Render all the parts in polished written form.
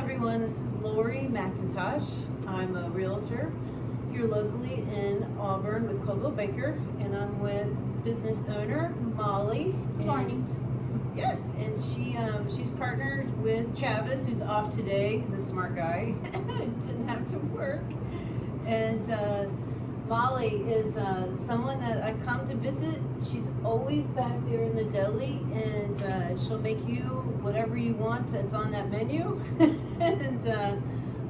everyone, this is Lori McIntosh. I'm a realtor here locally in Auburn with Coldwell Banker, and I'm with business owner Molly. Good morning. Yes, and she's partnered with Travis, who's off today. He's a smart guy. Didn't have to work. And Molly is someone that I come to visit. She's always back there in the deli, and she'll make you whatever you want that's on that menu. And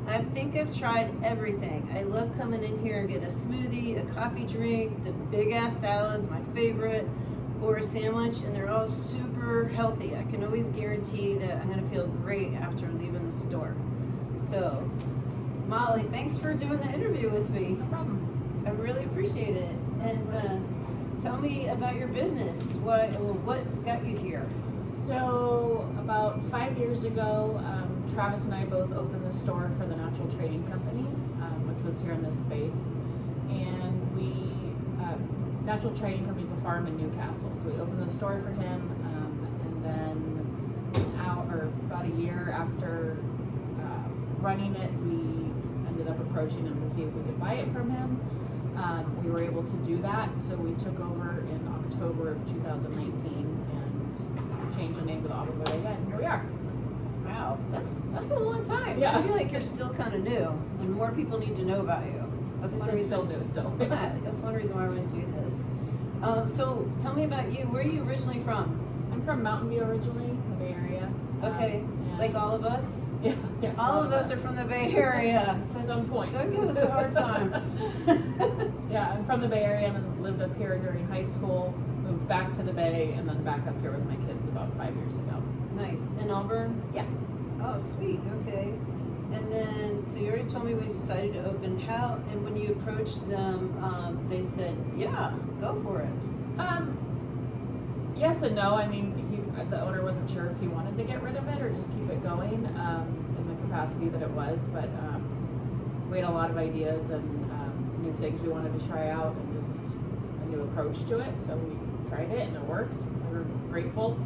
I think I've tried everything. I love coming in here and getting a smoothie, a coffee drink, the big ass salad's my favorite, or a sandwich, and they're all super healthy. I can always guarantee that I'm gonna feel great after leaving the store. So, Molly, thanks for doing the interview with me. No problem. I really appreciate it. And tell me about your business. What got you here? So about 5 years ago, Travis and I both opened the store for the Natural Trading Company, which was here in this space. And Natural Trading Company is a farm in Newcastle. So we opened the store for him, and then about a year after running it, we ended up approaching him to see if we could buy it from him. We were able to do that, so we took over in October of 2019 and changed the name to the Auburn Bodega, and here we are. Wow, that's a long time. Yeah. I feel like you're still kind of new, and more people need to know about you. That's one reason. Still new, still. Yeah, that's one reason why we're going to do this. So tell me about you. Where are you originally from? I'm from Mountain View originally, the Bay Area. Okay, And- like all of us? Yeah. All of us are from the Bay Area. So At some point. Don't give us a hard time. Yeah, I'm from the Bay Area and then lived up here during high school, moved back to the Bay, and then back up here with my kids about 5 years ago. Nice. In Auburn? Yeah. Oh, sweet. Okay. And then, so you already told me when you decided to open. How, and when you approached them, they said, yeah, go for it. Yes and no. I mean, the owner wasn't sure if he wanted to get rid of it or just keep it going in the capacity that it was, but we had a lot of ideas and new things we wanted to try out and just a new approach to it. So we tried it and it worked. We're grateful.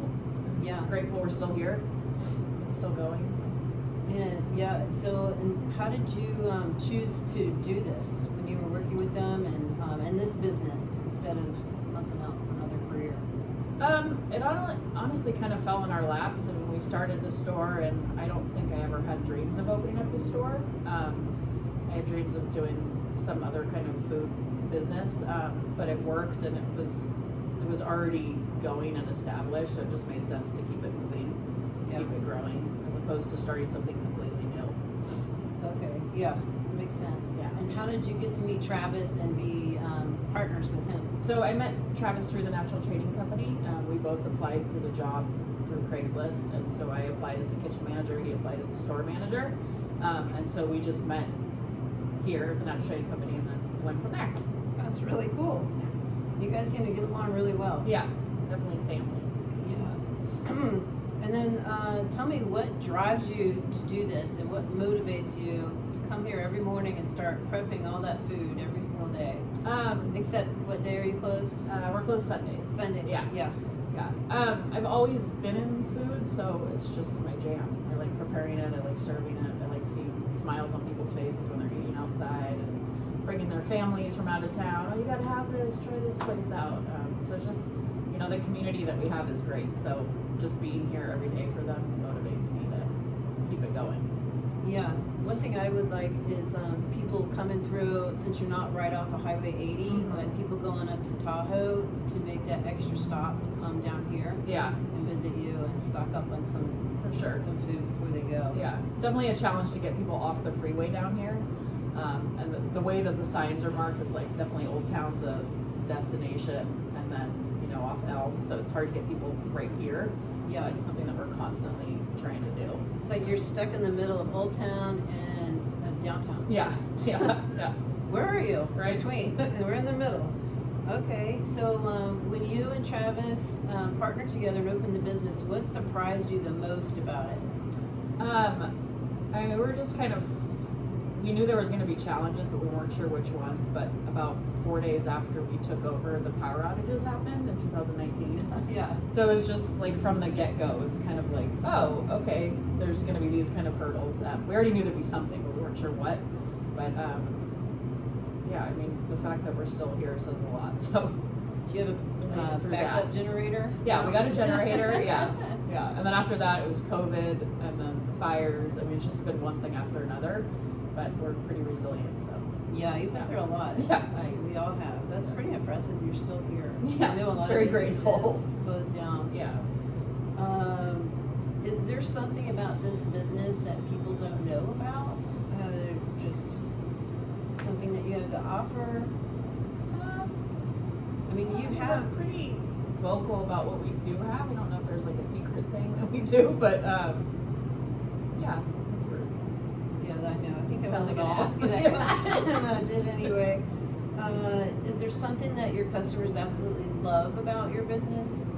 Yeah. Grateful we're still here. It's still going. And yeah, so and how did you choose to do this when you were working with them and in this business instead of something else, another career? It honestly kind of fell in our laps, and we started the store, and I don't think I ever had dreams of opening up the store. I had dreams of doing some other kind of food business, but it worked, and it was already going and established, so it just made sense to keep it moving, Yeah. keep it growing, as opposed to starting something completely new. Okay, yeah, makes sense. Yeah. And how did you get to meet Travis and be partners with him? So I met Travis through the Natural Trading Company. We both applied for the job through Craigslist, and so I applied as the kitchen manager, he applied as the store manager, and so we just met here at the Natural Trading Company and then went from there. That's really cool. You guys seem to get along really well. Yeah, definitely family. Yeah. And then tell me what drives you to do this and what motivates you to come here every morning and start prepping all that food every single day. Except what day are you closed? We're closed Sundays. Sundays. Yeah. Yeah. Yeah. I've always been in food, so it's just my jam. I like preparing it. I like serving it. I like seeing smiles on people's faces when they're eating outside and bringing their families from out of town. Oh, you gotta have this. Try this place out. So it's just, the community that we have is great. So just being here every day for them motivates me to keep it going. Yeah. One thing I would like is people coming through, since you're not right off of Highway 80, like people going up to Tahoe to make that extra stop to come down here Yeah, and visit you and stock up on some for sure. some food before they go. Yeah, it's definitely a challenge to get people off the freeway down here. And the way that the signs are marked, it's like definitely Old Town's a destination, and then, off Elm, so it's hard to get people right here. Yeah, it's something that we're constantly trying to do. It's like you're stuck in the middle of Old Town and downtown. Yeah. Where are you? Right. Between. We're in the middle. Okay, so when you and Travis partnered together and opened the business, what surprised you the most about it? I mean, we're just kind of we knew there was going to be challenges, but we weren't sure which ones. But about 4 days after we took over, the power outages happened in 2019. Yeah. So it was just like from the get-go, it was kind of like, oh, okay, there's going to be these kind of hurdles. We already knew there'd be something, but we weren't sure what. But yeah, I mean, the fact that we're still here says a lot. So Do you have a backup generator? Yeah, we got a generator. Yeah. And then after that, it was COVID, and then the fires. I mean, it's just been one thing after another. But we're pretty resilient. So. Yeah, you've been through a lot. Yeah. We all have. That's pretty impressive. You're still here. Yeah. I know a lot Very of businesses grateful. closed down. Yeah. Is there something about this business that people don't know about? Just something that you have to offer? I mean, you have We're pretty vocal about what we do have. I don't know if there's like a secret thing that we do, but yeah. Yeah, I know. I think I Tell wasn't it going to all. ask you that question, and I did anyway. Is there something that your customers absolutely love about your business?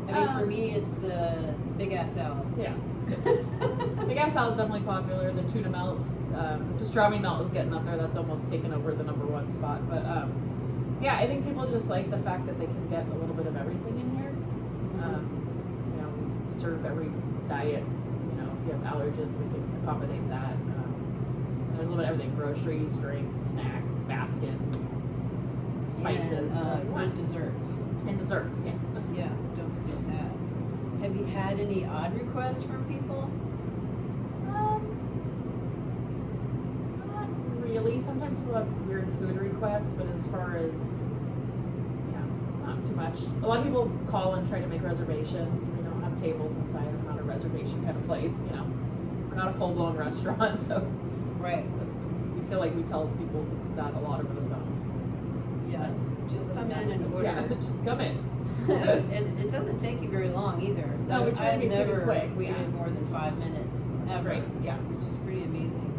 I mean, for me, it's the big ass salad. Yeah. Big ass salad's definitely popular. The tuna melt, the pastrami melt is getting up there. That's almost taken over the #1 spot. But yeah, I think people just like the fact that they can get a little bit of everything in here. You know, we serve every diet. You know, if you have allergens, we can accommodate that. There's a little bit of everything: groceries, drinks, snacks, baskets, spices, and desserts. And desserts. Yeah. Yeah, don't forget that. Have you had any odd requests from people? Not really. Sometimes we'll have weird food requests, but as far as, yeah, not too much. A lot of people call and try to make reservations. We don't have tables inside. We're not a reservation kind of place, you know. We're not a full-blown restaurant, so. Right. We feel like we tell people that a lot over the phone. Yeah. Just come in and order. Yeah, just come in. And it doesn't take you very long either. No, we try to be pretty never quick, waited yeah. more than 5 minutes ever. Great, yeah. Which is pretty amazing.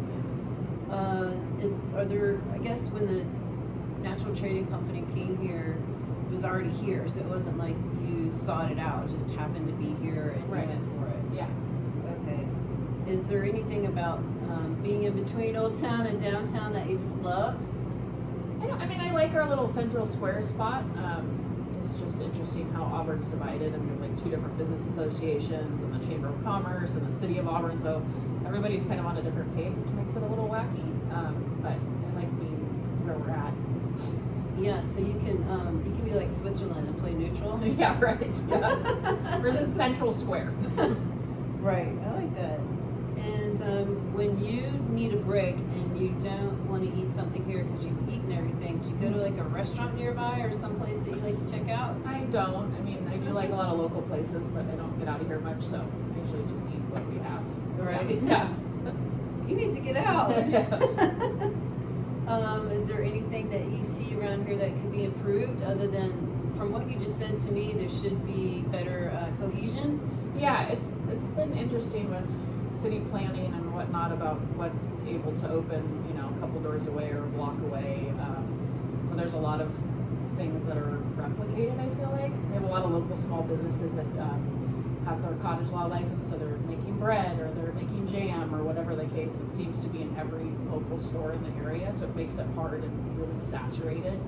Are there? I guess when the natural trading company came here, it was already here, so it wasn't like you sought it out. It just happened to be here and Right. you went for it. Yeah. Okay. Is there anything about being in between Old Town and downtown that you just love? I mean, I like our little central square spot. It's just interesting how Auburn's divided. I mean, we have like 2 different business associations and the Chamber of Commerce and the City of Auburn. So everybody's kind of on a different page, which makes it a little wacky. But I like being where we're at. Yeah, so you can be like Switzerland and play neutral. Yeah, right. Yeah. We're the central square. Right, I like that. And when you need a break and you don't want to eat something here because you've eaten everything, do you go to like a restaurant nearby or someplace that you like to check out? I don't. I mean, I do like a lot of local places, but I don't get out of here much, so I usually just eat what we have. Right. Yeah. You need to get out. Is there anything that you see around here that could be improved other than, from what you just said to me, there should be better cohesion? Yeah, it's been interesting with city planning and whatnot about what's able to open, you know, a couple doors away or a block away. So there's a lot of things that are replicated, I feel like. We have a lot of local small businesses that have their cottage law license, so they're making bread or they're making jam or whatever the case. It seems to be in every local store in the area, so it makes it hard and really saturated.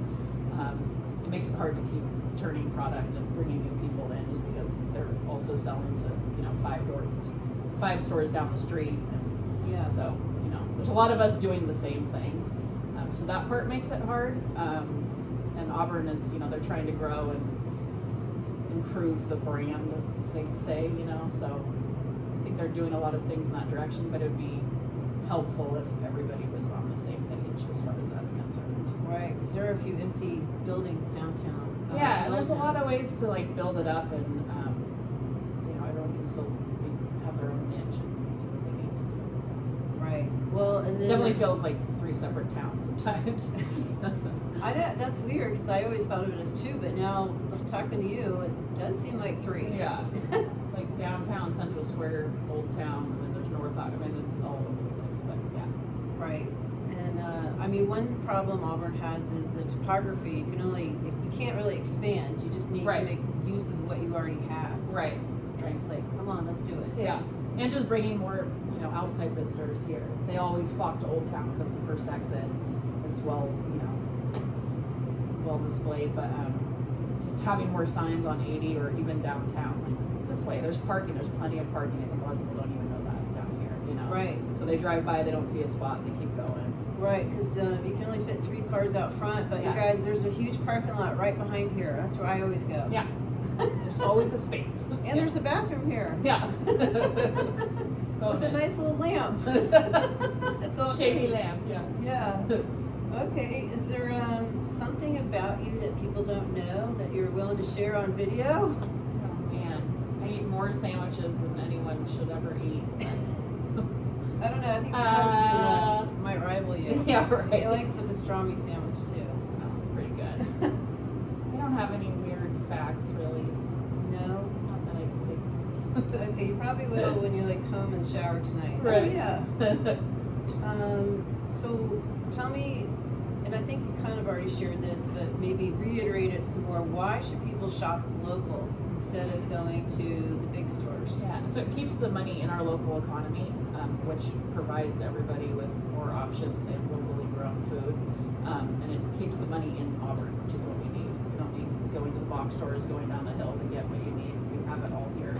It makes it hard to keep turning product and bringing new people in just because they're also selling to, you know, 5 stores down the street. And Yeah. so, you know, there's a lot of us doing the same thing. So that part makes it hard. And Auburn is, you know, they're trying to grow and improve the brand, they say, you know, so I think they're doing a lot of things in that direction, but it would be helpful if everybody was on the same page as far as that's concerned. Right, because there are a few empty buildings downtown. Yeah, and there's a lot of ways to like build it up, and you know, everyone can still have their own niche and do what they need to do. Right. Well, and then Definitely feels like 3 separate towns sometimes. that's weird because I always thought of it as 2, but now talking to you, it does seem like 3. Yeah, it's like downtown, Central Square, Old Town, and then there's North Auburn. I mean, it's all over the place, but yeah. Right. And I mean, one problem Auburn has is the topography. You can't really expand. You just need Right. to make use of what you already have. Right. And it's like, come on, let's do it. Yeah. And just bringing more, outside visitors here. They always flock to Old Town because that's the first exit. It's well displayed, but just having more signs on 80 or even downtown, like this way. There's parking. There's plenty of parking. I think a lot of people don't even know that down here. Right. So they drive by, they don't see a spot, they keep going. Right, because you can only fit 3 cars out front, but you guys, there's a huge parking lot right behind here. That's where I always go. Yeah. There's always a space. And there's a bathroom here. Yeah. With a nice little lamp. It's all shady lamp, yeah. Yeah. Okay, is there something about you that people don't know that you're willing to share on video? Oh man, I eat more sandwiches than anyone should ever eat. I don't know, I think my husband might rival you. Yeah, right. He likes the pastrami sandwich too. Oh, it's pretty good. I don't have any weird facts really. No? Not that I can think. Okay, you probably will when you're like home and shower tonight. Right. Oh, yeah. So tell me, and I think you kind of already shared this, but maybe reiterate it some more. Why should people shop local instead of going to the big stores? Yeah, so it keeps the money in our local economy, which provides everybody with more options and locally grown food. And it keeps the money in Auburn, which is what we need. We don't need going to the box stores, going down the hill to get what you need. We have it all here.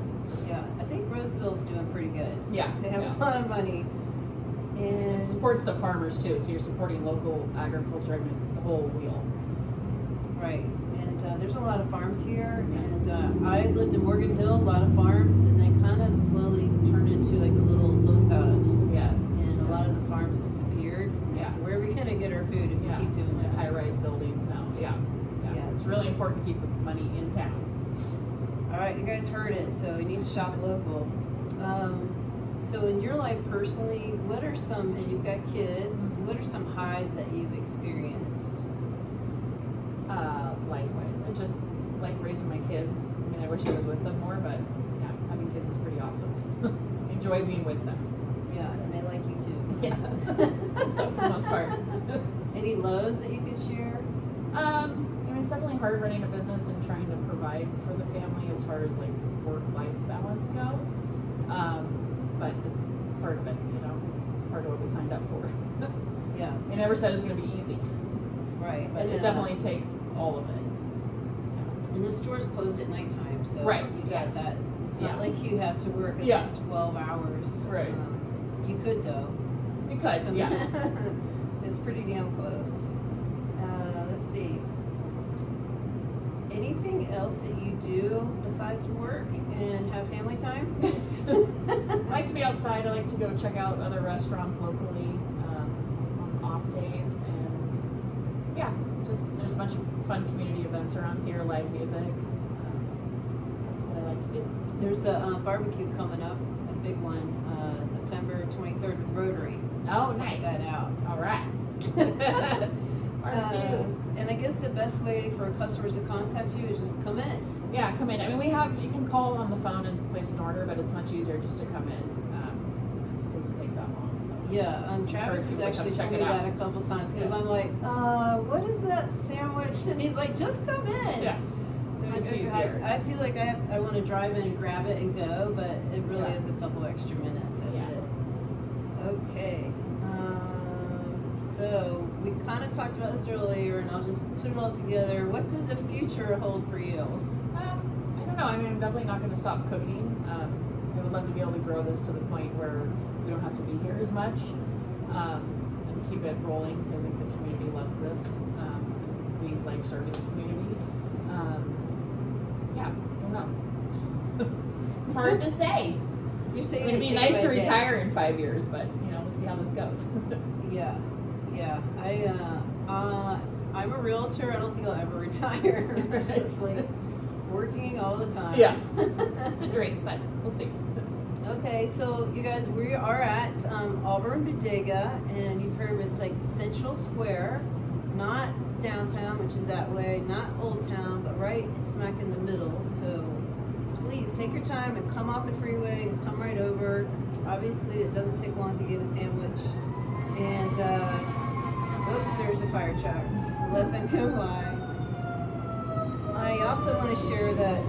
Yeah, I think Roseville's doing pretty good. Yeah. They have a lot of money. And it supports the farmers too, so you're supporting local agriculture. I mean, it's the whole wheel. Right, and there's a lot of farms here, and I lived in Morgan Hill, a lot of farms, and they kind of slowly turned into like a little Los Gatos. Yes. And a lot of the farms disappeared. Yeah. Where are we going to get our food if we keep doing that? High-rise buildings now, yeah. It's really important to keep the money in town. All right, you guys heard it, so you need to shop local. So in your life personally, what are some, and you've got kids, what are some highs that you've experienced? Life-wise, I just like raising my kids. I mean, I wish I was with them more, but yeah, having kids is pretty awesome. Enjoy being with them. Yeah, and they like you too. Yeah. So for the most part. Any lows that you could share? I mean, it's definitely hard running a business and trying to provide for the family as far as like work-life balance go. But it's part of it, it's part of what we signed up for. Yeah. They never said it was going to be easy. Right. But it definitely takes all of it. And the store's closed at nighttime, so you got that. It's not like you have to work 12 hours. Right. You could though. You could, yeah. It's pretty damn close. Let's see. Anything else that you do besides work and have family time? I like to be outside. I like to go check out other restaurants locally on off days, and just there's a bunch of fun community events around here, live music. That's what I like to do. There's a barbecue coming up, a big one, September 23rd with Rotary. Oh, nice. Check that out. All right. And I guess the best way for customers to contact you is just come in. Yeah, come in. I mean, you can call on the phone and place an order, but it's much easier just to come in. It doesn't take that long. So. Yeah, Travis has actually told me that a couple times because I'm like, what is that sandwich? And he's like, just come in. Yeah. Much easier. I feel like I want to drive in and grab it and go, but it really is a couple extra minutes. That's it. Okay. So we kind of talked about this earlier, and I'll just put it all together. What does the future hold for you? I don't know. I mean, I'm definitely not going to stop cooking. I would love to be able to grow this to the point where we don't have to be here as much, and keep it rolling. So I think the community loves this. We like serving the community. I don't know. It's hard to say. You're saying it'd be nice to retire in 5 years, but we'll see how this goes. Yeah. I'm a realtor. I don't think I'll ever retire. It's just like working all the time. Yeah. It's a dream, but we'll see. Okay, so you guys, we are at Auburn Bodega, and you've heard it's like Central Square, not downtown, which is that way, not Old Town, but right smack in the middle. So please take your time and come off the freeway and come right over. Obviously, it doesn't take long to get a sandwich. And, oops, there's a fire truck. Let them go by. I also want to share that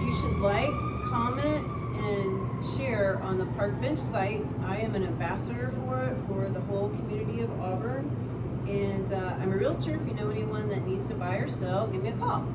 you should like, comment and share on the Park Bench site. I am an ambassador for it for the whole community of Auburn. And I'm a realtor. If you know anyone that needs to buy or sell, give me a call.